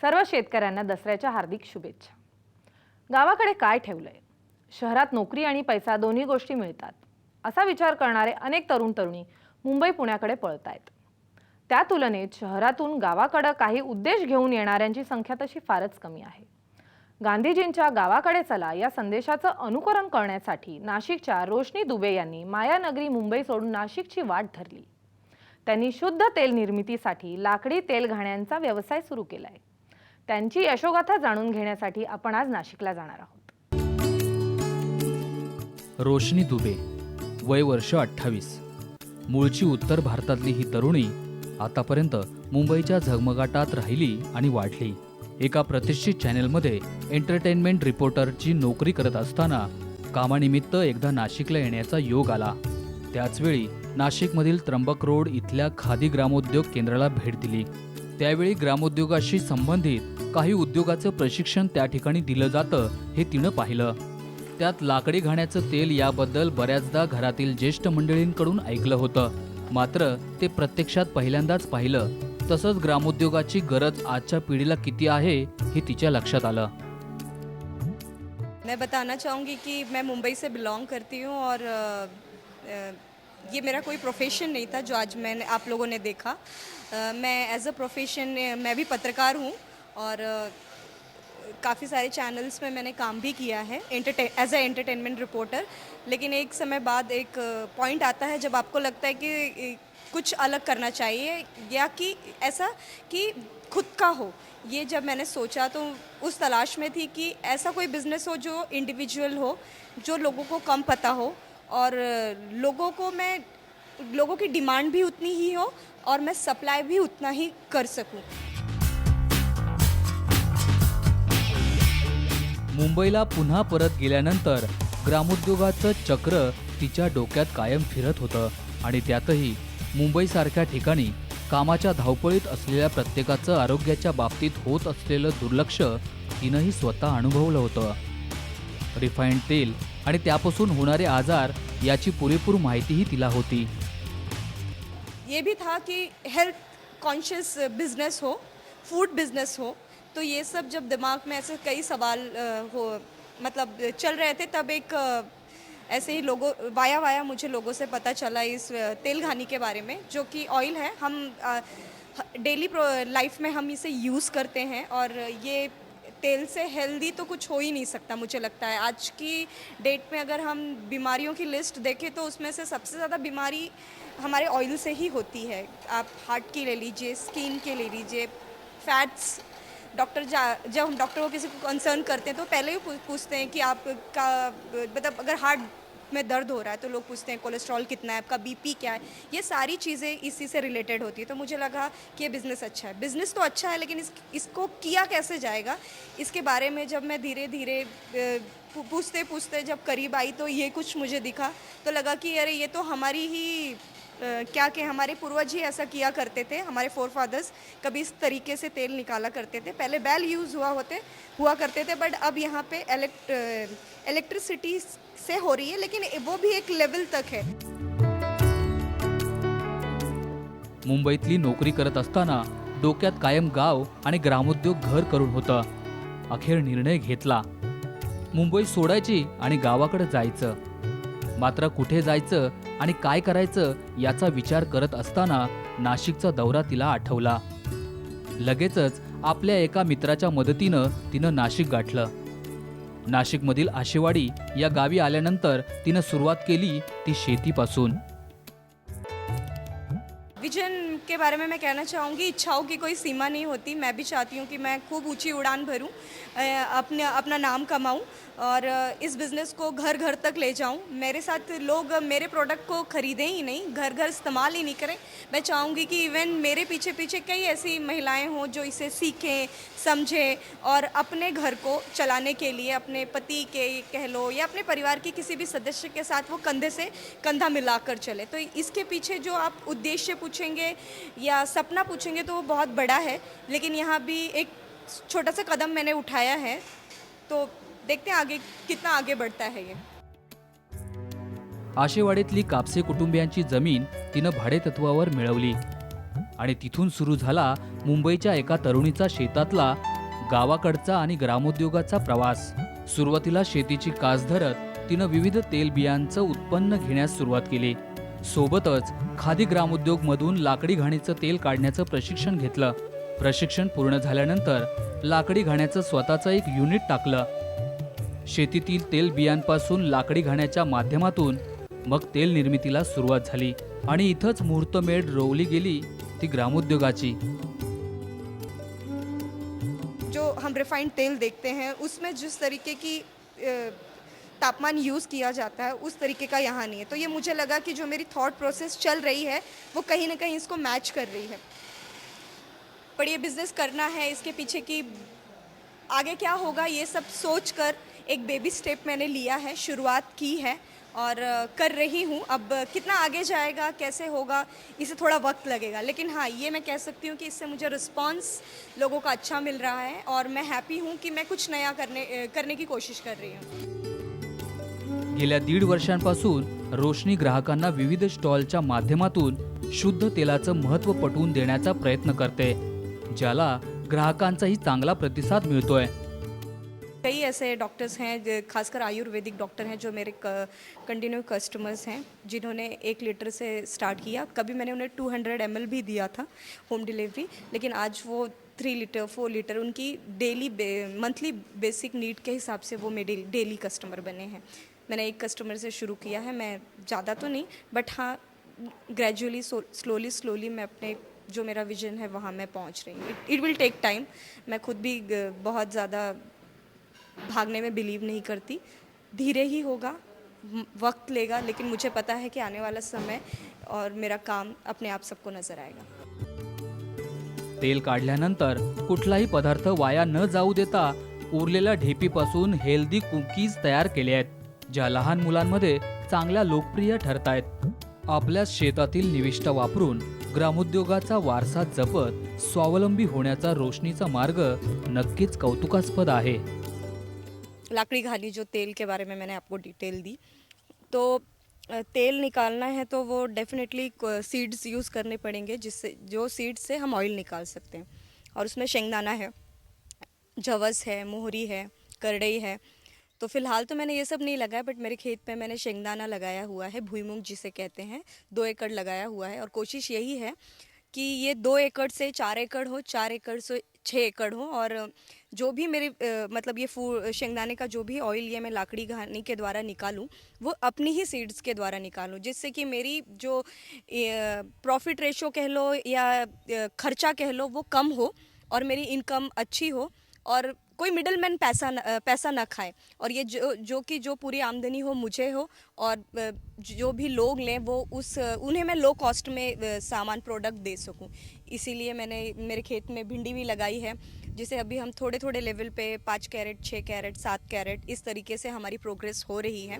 सर्व शेतकऱ्यांना दसऱ्याच्या हार्दिक शुभेच्छा। गावाकडे काय ठेवलंय? शहरात नोकरी आणि पैसा दोन्ही गोष्टी मिळतात असा विचार करणारे अनेक तरुण तरुणी मुंबई पुण्याकडे पळतायत। त्या तुलनेत शहरातून गावाकडे काही उद्देश घेऊन येणाऱ्यांची संख्या तशी फारच कमी आहे। गांधीजींच्या गावाकडे चला या संदेशाचं अनुकरण करण्यासाठी नाशिकच्या रोशनी दुबे यांनी मायानगरी मुंबई सोडून नाशिकची वाट धरली। त्यांनी शुद्ध तेल निर्मितीसाठी लाकडी तेल घाण्यांचा व्यवसाय सुरू केलाय। त्यांची यशोगाथा जाणून घेण्यासाठी आपण आज नाशिकला जाणार आहोत। रोशनी दुबे, वय वर्ष 28, मूळची उत्तर भारतातली ही तरुणी आतापर्यंत मुंबईच्या झगमगाटात राहिली आणि वाढली। एका प्रतिष्ठित चॅनेलमध्ये एंटरटेनमेंट रिपोर्टरची नोकरी करत असताना कामानिमित्त एकदा नाशिकला येण्याचा योग आला। त्याचवेळी नाशिकमधील त्र्यंबक रोड इथल्या खादी ग्रामोद्योग केंद्राला भेट दिली। त्यावेळी ग्रामोद्योगाशी संबंधित काही उद्योगाचं प्रशिक्षण त्या ठिकाणी दिलं जातं हे तिनं पाहिलं। त्यात लाकडी घाण्याचं तेल याबद्दल बऱ्याचदा घरातील ज्येष्ठ मंडळींकडून ऐकलं होतं, मात्र ते प्रत्यक्षात पहिल्यांदाच पाहिलं। तसंच ग्रामोद्योगाची गरज आजच्या पिढीला किती आहे हे तिच्या लक्षात आलं। मैं बताना चाहूँगी कि मैं मुंबई से बिलोंग करती हूँ और ये मेरा कोई प्रोफेशन नहीं था जो आज मैंने आप लोगों ने देखा। मैं एज अ प्रोफेशन मैं भी पत्रकार हूँ और काफ़ी सारे चैनल्स में मैंने काम भी किया है एज अ एंटरटेनमेंट रिपोर्टर। लेकिन एक समय बाद एक पॉइंट आता है जब आपको लगता है कि कुछ अलग करना चाहिए या कि ऐसा कि खुद का हो। ये जब मैंने सोचा तो उस तलाश में थी कि ऐसा कोई बिज़नेस हो जो इंडिविजुअल हो, जो लोगों को कम पता हो और लोगों की डिमांड भी उतनी ही हो और मैं सप्लाई भी उतना ही कर सकूं। मुंबईला पुन्हा परत गेल्यानंतर ग्रामोद्योगाचं चक्र तिच्या डोक्यात कायम फिरत होतं आणि त्यातही मुंबईसारख्या ठिकाणी कामाच्या धावपळीत असलेल्या प्रत्येकाचं आरोग्याच्या बाबतीत होत असलेलं दुर्लक्ष तिनंही स्वतः अनुभवलं होतं। रिफाइंड तेल आणि त्यापासून होणारे आजार याची पुरेपूर माहितीही तिला होती। ये भी था कि हेल्थ कॉन्शियस बिजनेस हो, फूड बिजनेस हो, तो ये सब जब दिमाग में ऐसे कई सवाल चल रहे थे, तब एक ऐसे ही वाया मुझे लोगों से पता चला इस तेल घानी के बारे में, जो कि ऑयल है। हम डेली लाइफ में हम इसे यूज़ करते हैं और ये तेल से हेल्दी तो कुछ हो ही नहीं सकता मुझे लगता है। आज की डेट में अगर हम बीमारियों की लिस्ट देखें तो उसमें से सबसे ज़्यादा बीमारी हमारे ऑयल से ही होती है। आप हार्ट की ले लीजिए, स्किन के ले लीजिए, फैट्स। जब हम डॉक्टर को किसी को कंसर्न करते हैं तो पहले ही पूछते हैं कि आपका मतलब अगर हार्ट में दर्द हो रहा है तो लोग पूछते हैं कोलेस्ट्रॉल कितना है, आपका बीपी क्या है। ये सारी चीज़ें इसी से रिलेटेड होती है। तो मुझे लगा कि ये बिज़नेस अच्छा है। बिज़नेस तो अच्छा है, लेकिन इसको किया कैसे जाएगा, इसके बारे में जब मैं धीरे धीरे पूछते पूछते जब करीब आई तो ये कुछ मुझे दिखा। तो लगा कि अरे ये तो हमारी ही हमारे पूर्वज ही ऐसा किया करते थे। हमारे फोरफादर्स कभी इस तरीके से तेल निकाला करते थे। पहले बैल यूज़ हुआ करते थे, बट अब यहाँ पे इलेक्ट्रिसिटी से हो रही है, लेकिन वो भी एक लेवल तक है। मुंबईतली नोकरी करत असताना डोक्यात कायम गाव आणि ग्रामोद्योग घर करून होतं। अखेर निर्णय घेतला, मुंबई सोडायची आणि गावाकडे जायचं। मात्र कुठे जायचं आणि काय करायचं याचा विचार करत असताना नाशिकचा दौरा तिला आठवला। लगेचच आपल्या एका मित्राच्या मदतीनं तिनं नाशिक गाठलं। नाशिकमधील आशेवाडी या गावी आल्यानंतर तिनं सुरुवात केली ती शेतीपासून। विजन के बारे में मैं कहना चाहूँगी, इच्छाओं की कोई सीमा नहीं होती। मैं भी चाहती हूँ कि मैं खूब ऊंची उड़ान भरूँ, अपना नाम कमाऊँ और इस बिज़नेस को घर घर तक ले जाऊँ। मेरे साथ लोग मेरे प्रोडक्ट को ख़रीदें ही नहीं, घर घर इस्तेमाल ही नहीं करें। मैं चाहूँगी कि इवन मेरे पीछे पीछे कई ऐसी महिलाएं हों जो इसे सीखें, समझें और अपने घर को चलाने के लिए अपने पति के कह लो या अपने परिवार के किसी भी सदस्य के साथ वो कंधे से कंधा मिलाकर चले। तो इसके पीछे जो आप उद्देश्य पूछेंगे या सपना पूछेंगे तो वो बहुत बड़ा है, लेकिन यहाँ भी एक छोटा सा कदम मैंने उठाया है। तो देखते हैं आगे कितना आगे बढ़ता है ये। आशेवाडीतली कापसे कुटुंबियांची जमीन तिनं भाडेतत्वावर मिळवली। आणि तिथून सुरू झाला मुंबईच्या एका तरुणीचा शेतातला गावाकडचा आणि ग्रामोद्योगाचा प्रवास. सुरुवातीला शेतीची कास धरत तिनं विविध तेलबियांचं उत्पन्न घेण्यास सुरुवात केली. सोबतच खादी ग्रामोद्योगमधून लाकडी घाणीचं तेल काढण्याचं प्रशिक्षण घेतलं. प्रशिक्षण पूर्ण झाल्यानंतर लाकडी घाण्याचं स्वतःचं एक युनिट टाकलं. शेतीतील तेलबियांपासून लाकडी घाण्याच्या माध्यमातून मग तेल निर्मितीला सुरुवात झाली आणि इथंच मुहूर्तमेढ रोवली गेली ती ग्रामोद्योगाची. जो हम रिफाइंड तेल देखते हैं उसमें जिस तरीके की तापमान यूज़ किया जाता है उस तरीके का यहाँ नहीं है। तो ये मुझे लगा कि जो मेरी थॉट प्रोसेस चल रही है वो कहीं ना कहीं इसको मैच कर रही है। पर ये बिज़नेस करना है, इसके पीछे की आगे क्या होगा ये सब सोचकर एक बेबी स्टेप मैंने लिया है, शुरुआत की है और कर रही हूँ। अब कितना आगे जाएगा, कैसे होगा, इसे थोड़ा वक्त लगेगा, लेकिन हाँ ये मैं कह सकती हूँ कि इससे मुझे रिस्पांस लोगों का अच्छा मिल रहा है और मैं हैप्पी हूँ कि मैं कुछ नया करने की कोशिश कर रही हूँ। गेल्या 1.5 वर्षांपासून रोशनी ग्राहकांना विविध स्टॉलच्या माध्यमातून शुद्ध तेलाचं महत्त्व पटवून देण्याचा प्रयत्न करते, ज्याला ग्राहकांचाही चांगला प्रतिसाद मिळतोय. कई ऐसे डॉक्टर्स हैं, खासकर आयुर्वेदिक डॉक्टर हैं, जो मेरे कंटिन्यू कस्टमर्स हैं, जिन्होंने 1 लीटर से स्टार्ट किया। कभी मैंने उन्हें 200 ml भी दिया था होम डिलीवरी, लेकिन आज वो 3 लीटर 4 लीटर उनकी डेली मंथली बेसिक नीड के हिसाब से वो मेरे डेली कस्टमर बने हैं। मैंने एक कस्टमर से शुरू किया है, मैं ज़्यादा तो नहीं बट हाँ ग्रेजुअली स्लोली मैं अपने जो मेरा विजन है वहाँ मैं पहुँच रही हूँ। It will take time. मैं खुद भी बहुत ज़्यादा भागने में बिलीव नहीं करती, धीरे ही होगा, वक्त लेगा, लेकिन मुझे पता है कि आने वाला समय और मेरा काम अपने आप सबको नजर आएगा। तेल काढल्यानंतर कुठलाही पदार्थ वाया न जाऊ देता उरलेल्या ढेपीपासून हेल्दी कुकीज तयार केले आहेत, ज्या लहान मुलांमध्ये चांगल्या लोकप्रिय ठरत आहेत. आपल्या शेतातील निविष्ठा वापरून ग्रामोद्योगाचा वारसा जपत स्वावलंबी होण्याचा रोशनीचा मार्ग नक्कीच कौतुकास्पद आहे. लाकड़ी घानी जो तेल के बारे में मैंने आपको डिटेल दी, तो तेल निकालना है तो वो डेफिनेटली सीड्स यूज़ करने पड़ेंगे, जिससे जो सीड्स से हम ऑयल निकाल सकते हैं। और उसमें शेंगदाना है, जवस है, मोहरी है, करडई है। तो फ़िलहाल तो मैंने ये सब नहीं लगाया, बट मेरे खेत पे मैंने शेंगदाना लगाया हुआ है, भुईमुंग जिसे कहते हैं, 2 एकड़ लगाया हुआ है। और कोशिश यही है कि ये 2 एकड़ से 4 एकड़ हो, 4 एकड़ से 6 एकड़ हो। और जो भी मेरे मतलब ये शेंगदाने का जो भी ऑयल ये मैं लाकड़ी घानी के द्वारा निकालूं, वो अपनी ही सीड्स के द्वारा निकालूं, जिससे कि मेरी जो प्रॉफिट रेशो कह लो या खर्चा कह लो वो कम हो और मेरी इनकम अच्छी हो और कोई मिडलमैन पैसा ना खाए। और ये जो पूरी आमदनी हो मुझे हो और जो भी लोग लें वो उन्हें मैं लो कॉस्ट में सामान प्रोडक्ट दे सकूं। इसीलिए मैंने मेरे खेत में भिंडी भी लगाई है, जिसे अभी हम थोड़े थोड़े लेवल पे 5 कैरेट, 6 कैरेट, 7 कैरेट इस तरीके से हमारी प्रोग्रेस हो रही है।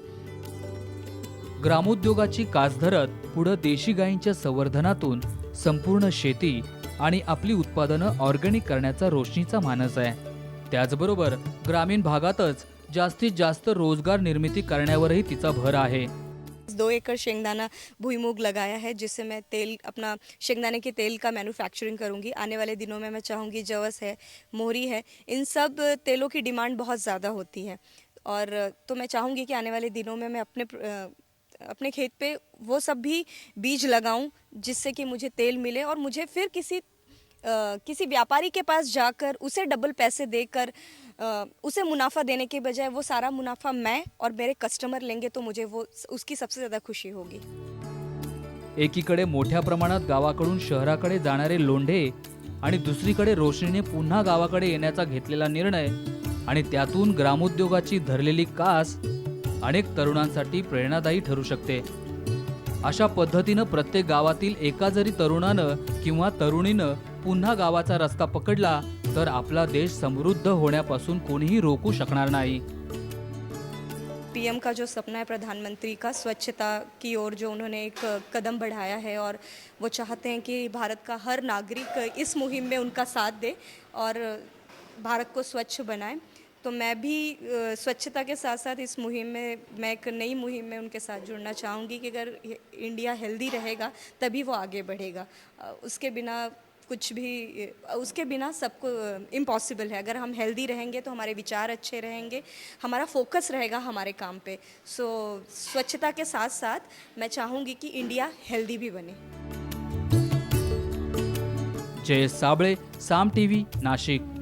ग्रामोद्योगाची कास धरत पुढे देशी गायींच्या संवर्धनातून संपूर्ण शेती आणि आपली उत्पादनं ऑर्गॅनिक करण्याचा रोशनीचा मानस आहे. त्याचबरोबर ग्रामीण भागातच जास्तीत जास्त रोजगार निर्मिती करण्यावरही तिचा भर आहे. 2 एकड़ शेंगदाना भुईमुग लगाया है, जिससे मैं तेल अपना शेंगदाने के तेल का मैन्युफैक्चरिंग करूंगी। आने वाले दिनों में मैं चाहूँगी जवस है, मोहरी है, इन सब तेलों की डिमांड बहुत ज़्यादा होती है। और तो मैं चाहूँगी कि आने वाले दिनों में मैं अपने खेत पे वो सब भी बीज लगाऊं, जिससे कि मुझे तेल मिले और मुझे फिर किसी व्यापारी के पास जाकर उसे डबल पैसे देकर उसे मुनाफा देने के बजाय वो सारा मुनाफा मैं और मेरे कस्टमर लेंगे, तो मुझे वो उसकी सबसे ज़्यादा खुशी होगी. एकीकडे मोठ्या प्रमाणात गावाकडून शहराकडे जाणारे लोंढे आणि दुसरीकडे रोशनीने पुन्हा गावाकडे येण्याचा घेतलेला निर्णय आणि त्यातून ग्रामोद्योगाची धरलेली कास अनेक तरुणांसाठी प्रेरणादायी ठरू शकते. अशा पद्धतीनं प्रत्येक गावातील एका जरी तरुणानं किंवा तरुणीनं पुन्हा गावाचा रस्ता पकडला तर आपला देश समृद्ध होण्यापासून कोणीही रोखू शकणार नाही. पीएम का जो सपना है प्रधानमंत्री का, स्वच्छता की ओर जो उन्होंने एक कदम बढ़ाया है और वो चाहते हैं कि भारत का हर नागरिक इस मुहिम में उनका साथ दे और भारत को स्वच्छ बनाए, तो मैं भी स्वच्छता के साथ साथ इस मुहिम में, मैं एक नई मुहिम में उनके साथ जुड़ना चाहूँगी कि अगर इंडिया हेल्दी रहेगा तभी वो आगे बढ़ेगा। उसके बिना कुछ भी, उसके बिना सबको इम्पॉसिबल है। अगर हम हेल्दी रहेंगे तो हमारे विचार अच्छे रहेंगे, हमारा फोकस रहेगा हमारे काम पे। सो स्वच्छता के साथ साथ मैं चाहूँगी कि इंडिया हेल्दी भी बने। जयेश साबळे, साम टीव्ही, नाशिक।